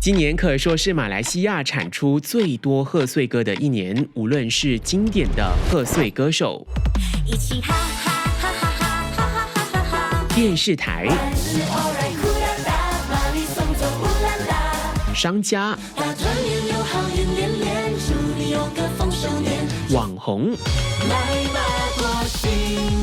今年可说是马来西亚产出最多贺岁歌的一年，无论是经典的贺岁歌手、一起哈哈哈哈哈哈哈哈，电视台、商家、大团圆有好运连连，祝你有个丰收年。网红，来吧过新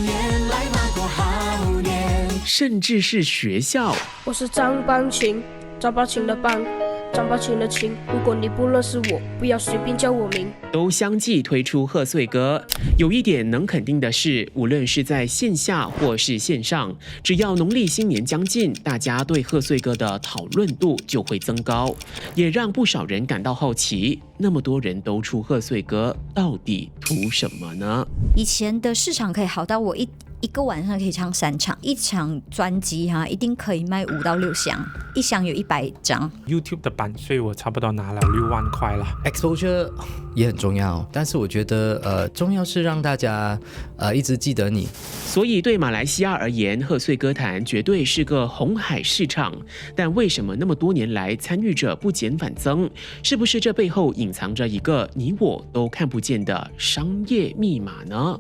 年，来吧过好年。甚至是学校。我是张邦琴，张邦琴的邦，张邦琴的琴。如果你不认识我，不要随便叫我名。都相继推出贺岁歌。有一点能肯定的是，无论是在线下或是线上，只要农历新年将近，大家对贺岁歌的讨论度就会增高，也让不少人感到好奇。那么多人都出贺岁歌，到底图什么呢？以前的市场可以好到我一个晚上可以唱3场，一场专辑一定可以卖5到6箱，一箱有100张。YouTube 的版税我差不多拿了6万块了。Exposure 也很重要，但是我觉得重要是让大家一直记得你。所以对马来西亚而言，贺岁歌坛绝对是个红海市场。但为什么那么多年来参与者不减反增？是不是这背后隐藏着一个你我都看不见的商业密码呢？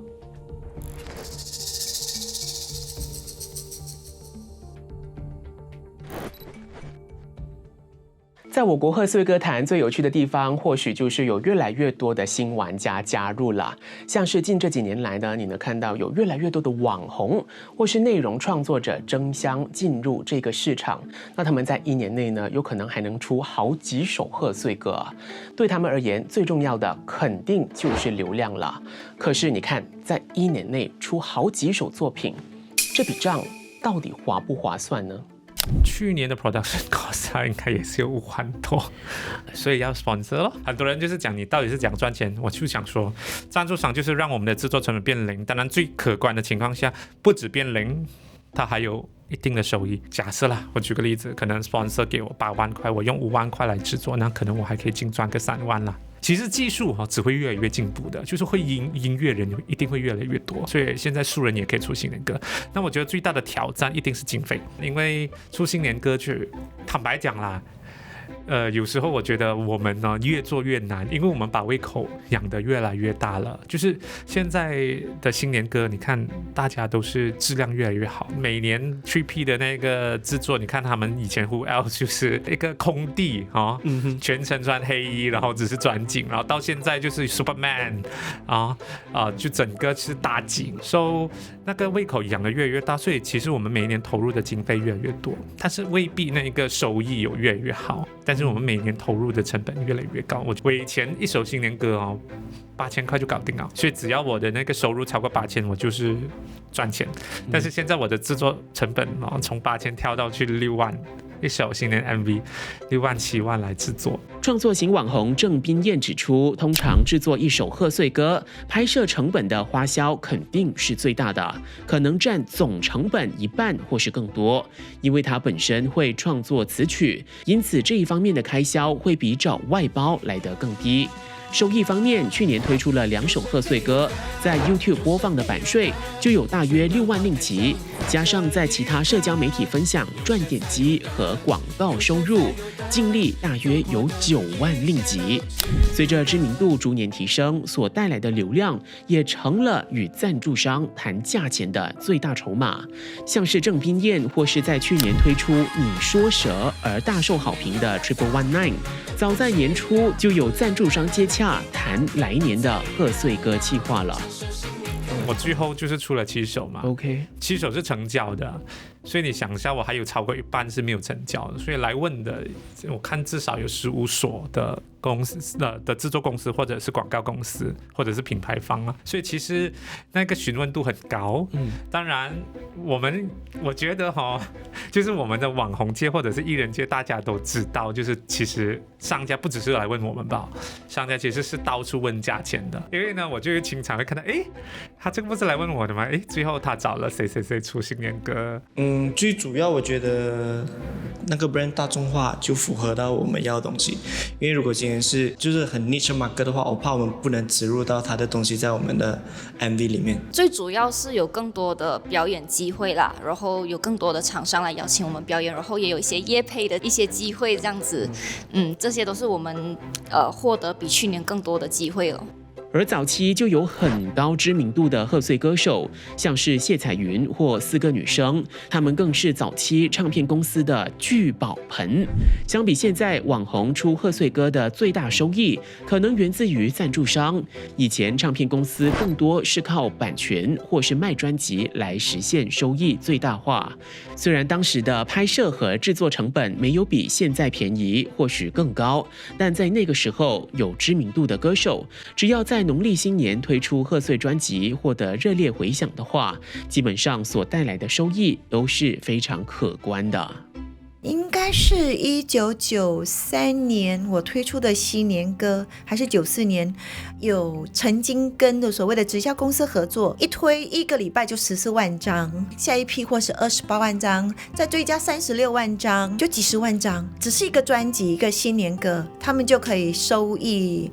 在我国贺岁歌坛最有趣的地方，或许就是有越来越多的新玩家加入了。像是近这几年来呢，你能看到有越来越多的网红或是内容创作者争相进入这个市场。那他们在1年内呢，有可能还能出好几首贺岁歌。对他们而言，最重要的肯定就是流量了。可是你看，在1年内出好几首作品，这笔账到底划不划算呢？去年的 production cost 应该也是有5万多，所以要 sponsor 咯。很多人就是讲你到底是讲赚钱，我就想说，赞助商就是让我们的制作成本变零。当然最可观的情况下，不止变零，它还有一定的收益。假设啦，我举个例子，可能 sponsor 给我8万块，我用5万块来制作，那可能我还可以净赚个3万啦。其实技术只会越来越进步的，就是会音乐人一定会越来越多，所以现在素人也可以出新年歌。那我觉得最大的挑战一定是经费，因为出新年歌曲，坦白讲啦，有时候我觉得我们呢越做越难，因为我们把胃口养得越来越大了。就是现在的新年歌，你看大家都是质量越来越好。每年 3P 的那个制作，你看他们以前 Who Else 就是一个空地全程穿黑衣，然后只是转景，然后到现在就是 Superman 就整个是大景，所以那个胃口养得越来越大，所以其实我们每一年投入的经费越来越多，但是未必那个收益有越来越好。但是我们每年投入的成本越来越高。我以前一首新年歌8000块就搞定了，所以只要我的那个收入超过8000，我就是赚钱。但是现在我的制作成本从8000跳到去6万。一首新年 MV6万7万来制作。创作型网红郑彬燕指出，通常制作一首贺岁歌，拍摄成本的花销肯定是最大的，可能占总成本1半或是更多。因为他本身会创作词曲，因此这一方面的开销会比找外包来得更低。收益方面，去年推出了2首贺岁歌，在 YouTube 播放的版税就有大约6万令吉，加上在其他社交媒体分享赚点击和广告收入，净利大约有9万令吉。随着知名度逐年提升，所带来的流量也成了与赞助商谈价钱的最大筹码。像是郑彬燕，或是在去年推出《你说蛇》而大受好评的 Triple19，早在年初就有赞助商接洽谈来年的贺岁歌计划了。我最后就是出了7首嘛 ，OK， 7首是成交的，所以你想一下，我还有超过1半是没有成交的，所以来问的，我看至少有15所的公司的制作公司，或者是广告公司，或者是品牌方啊，所以其实那个询问度很高。当然我觉得就是我们的网红界或者是艺人界，大家都知道，就是其实商家不只是来问我们吧，商家其实是到处问价钱的。因为呢，我就经常会看到，他这个不是来问我的吗？最后他找了谁谁谁出新年歌，最主要我觉得那个 brand 大众化就符合到我们要的东西，因为如果今天是就是很 niche market 的话，我怕我们不能植入到它的东西在我们的 MV 里面。最主要是有更多的表演机会啦，然后有更多的厂商来邀请我们表演，然后也有一些业配的一些机会这样子，这些都是我们获得比去年更多的机会了。而早期就有很高知名度的贺岁歌手，像是谢彩云或4个女生，她们更是早期唱片公司的聚宝盆。相比现在，网红出贺岁歌的最大收益可能源自于赞助商。以前唱片公司更多是靠版权或是卖专辑来实现收益最大化。虽然当时的拍摄和制作成本没有比现在便宜，或许更高，但在那个时候，有知名度的歌手，只要在农历新年推出贺岁专辑获得热烈回响的话，基本上所带来的收益都是非常可观的。应该是1993年我推出的新年歌，还是94年，有曾经跟所谓的直销公司合作，一推1个礼拜就14万张，下一批或是28万张，再追加36万张，就几十万张，只是一个专辑一个新年歌，他们就可以收益，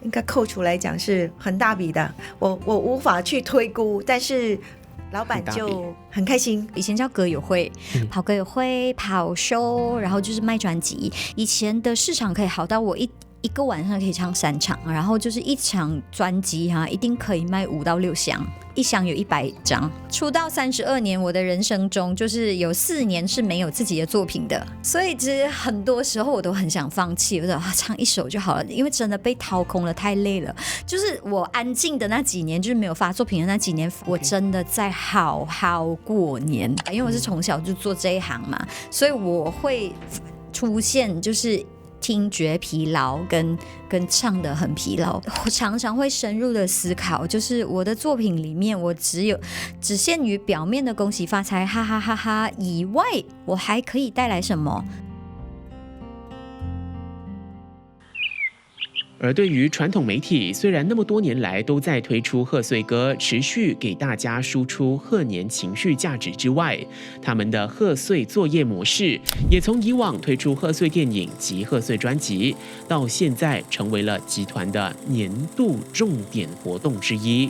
应该扣除来讲是很大笔的，我无法去推估，但是老板就很开心。以前叫歌友会，跑歌友会，跑 show， 然后就是卖专辑。以前的市场可以好到我一个晚上可以唱3场，然后就是一场专辑一定可以卖5到6箱，一箱有100张。出道32年，我的人生中就是有4年是没有自己的作品的，所以其实很多时候我都很想放弃，我说唱一首就好了，因为真的被掏空了，太累了。就是我安静的那几年，就是没有发作品的那几年，我真的在好好过年，因为我是从小就做这一行嘛，所以我会出现就是听觉疲劳跟唱得很疲劳，我常常会深入的思考，就是我的作品里面，我只限于表面的恭喜发财哈哈哈哈以外，我还可以带来什么？而对于传统媒体，虽然那么多年来都在推出贺岁歌，持续给大家输出贺年情绪价值之外，他们的贺岁作业模式也从以往推出贺岁电影及贺岁专辑，到现在成为了集团的年度重点活动之一。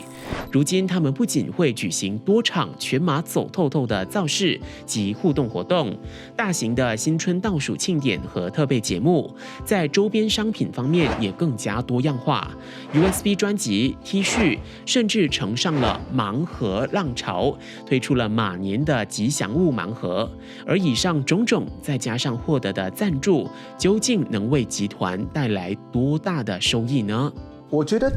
如今，他们不仅会举行多场全马走透透的造势及互动活动，大型的新春倒数庆典和特备节目，在周边商品方面也更加多样化。USB 专辑、T 恤，甚至乘上了盲盒浪潮，推出了马年的吉祥物盲盒。而以上种种，再加上获得的赞助，究竟能为集团带来多大的收益呢？我觉得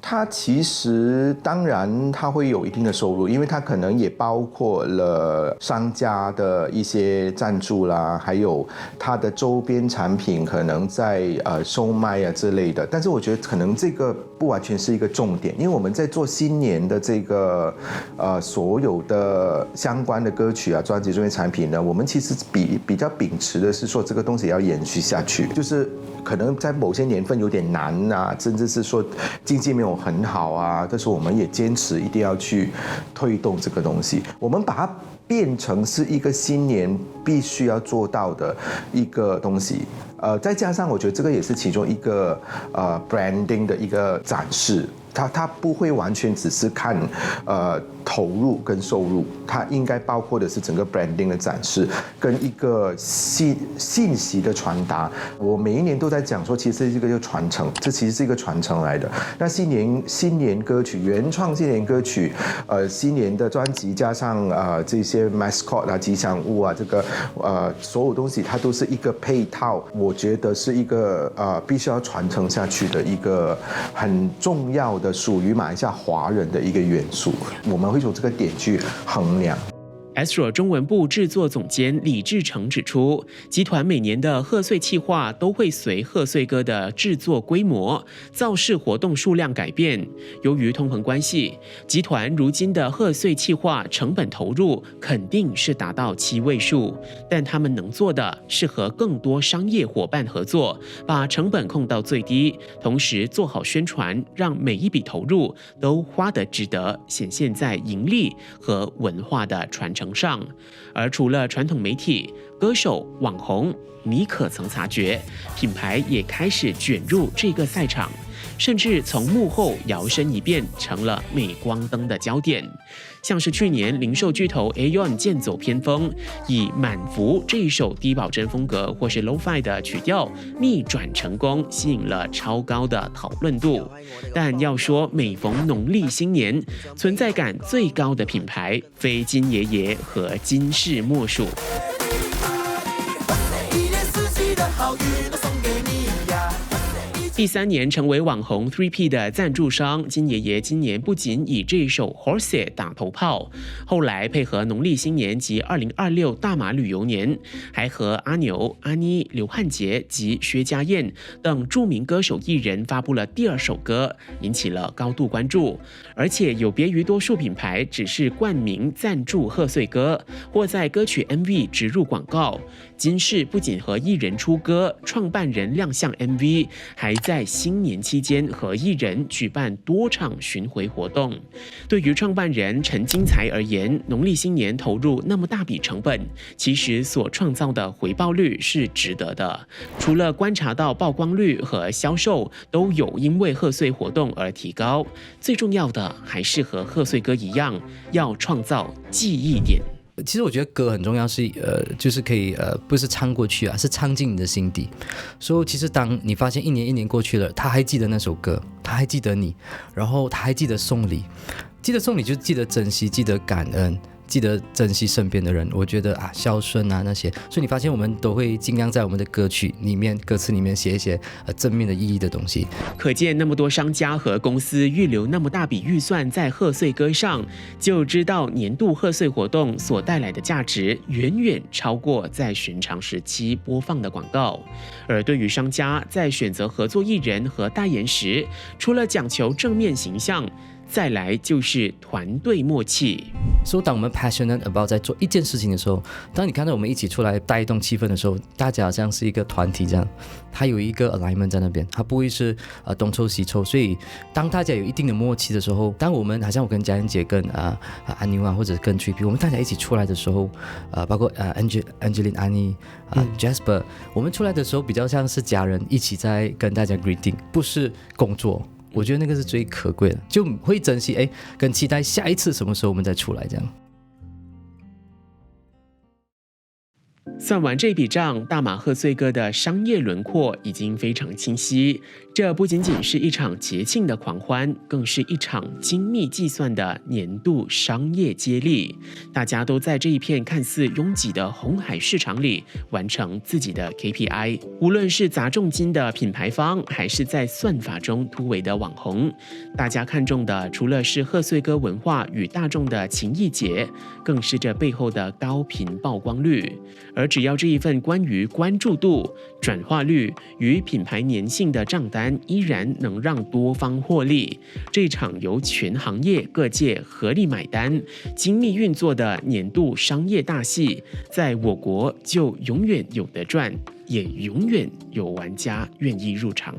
它其实当然它会有一定的收入，因为它可能也包括了商家的一些赞助啦，还有它的周边产品可能在售卖啊之类的。但是我觉得可能这个不完全是一个重点，因为我们在做新年的这个所有的相关的歌曲啊、专辑这些产品呢，我们其实比较秉持的是说这个东西要延续下去，就是可能在某些年份有点难啊，甚至是说经济没有很好啊，但是我们也坚持一定要去推动这个东西，我们把它变成是一个新年必须要做到的一个东西。再加上我觉得这个也是其中一个branding 的一个展示，它不会完全只是看投入跟收入，它应该包括的是整个 branding 的展示跟一个信息的传达。我每一年都在讲说，其实这个传承，这其实是一个传承来的。那新年歌曲、原创新年歌曲，新年的专辑加上这些 mascot 啊、吉祥物啊，这个所有东西，它都是一个配套。我觉得是一个必须要传承下去的一个很重要的属于马来西亚华人的一个元素。我们会从这个点去衡量。Astro 中文部制作总监李志成指出，集团每年的贺岁企划都会随贺岁歌的制作规模、造势活动数量改变。由于通膨关系，集团如今的贺岁企划成本投入肯定是达到7位数，但他们能做的是和更多商业伙伴合作，把成本控到最低，同时做好宣传，让每一笔投入都花得值得，显现在盈利和文化的传承程上。而除了传统媒体、歌手、网红，你可曾察觉，品牌也开始卷入这个赛场，甚至从幕后摇身一变成了镁光灯的焦点。像是去年零售巨头 Aeon 剑走偏锋，以满服这一首低保真风格或是 Lo-Fi 的曲调逆转成功，吸引了超高的讨论度。但要说每逢农历新年，存在感最高的品牌，非金爷爷和金饰莫属。第3年成为网红 3P 的赞助商金爷爷，今年不仅以这首 Horse 打头炮，后来配合农历新年及2026大马旅游年，还和阿牛、阿妮、刘汉杰及薛家燕等著名歌手艺人发布了第2首歌，引起了高度关注。而且有别于多数品牌只是冠名赞助贺岁歌，或在歌曲 MV 植入广告，金饰不仅和艺人出歌，创办人亮相 MV， 还在新年期间和艺人举办多场巡回活动。对于创办人陈金财而言，农历新年投入那么大笔成本，其实所创造的回报率是值得的。除了观察到曝光率和销售都有因为贺岁活动而提高，最重要的还是和贺岁歌一样，要创造记忆点。其实我觉得歌很重要是，就是可以不是唱过去啊，是唱进你的心底。所以其实当你发现一年过去了，他还记得那首歌，他还记得你，然后他还记得送礼，记得送礼就记得珍惜，记得感恩，记得珍惜身边的人。我觉得孝顺啊那些，所以你发现我们都会尽量在我们的歌曲里面、歌词里面写一些正面的意义的东西。可见那么多商家和公司预留那么大笔预算在贺岁歌上，就知道年度贺岁活动所带来的价值远远超过在寻常时期播放的广告。而对于商家在选择合作艺人和代言时，除了讲求正面形象，再来就是团队默契。所以当我们 passionate about 在做一件事情的时候，当你看到我们一起出来带动气氛的时候，大家好像是一个团体这样，它有一个 alignment 在那边，它不会是东凑西凑。所以当大家有一定的默契的时候，当我们好像我跟嘉燕姐跟安妮或者跟 3P， 我们大家一起出来的时候，包括Angeline、安妮、Jasper， 我们出来的时候比较像是家人一起在跟大家 greeting， 不是工作。我觉得那个是最可贵的，就会珍惜跟期待下一次什么时候我们再出来这样。算完这笔账，大马贺岁歌的商业轮廓已经非常清晰。这不仅仅是一场节庆的狂欢，更是一场精密计算的年度商业接力。大家都在这一片看似拥挤的红海市场里完成自己的 KPI。无论是砸重金的品牌方，还是在算法中突围的网红，大家看重的除了是贺岁歌文化与大众的情谊结，更是这背后的高频曝光率。而只要这一份关于关注度、转化率与品牌粘性的账单依然能让多方获利，这场由全行业各界合力买单、精密运作的年度商业大戏，在我国就永远有得赚，也永远有玩家愿意入场。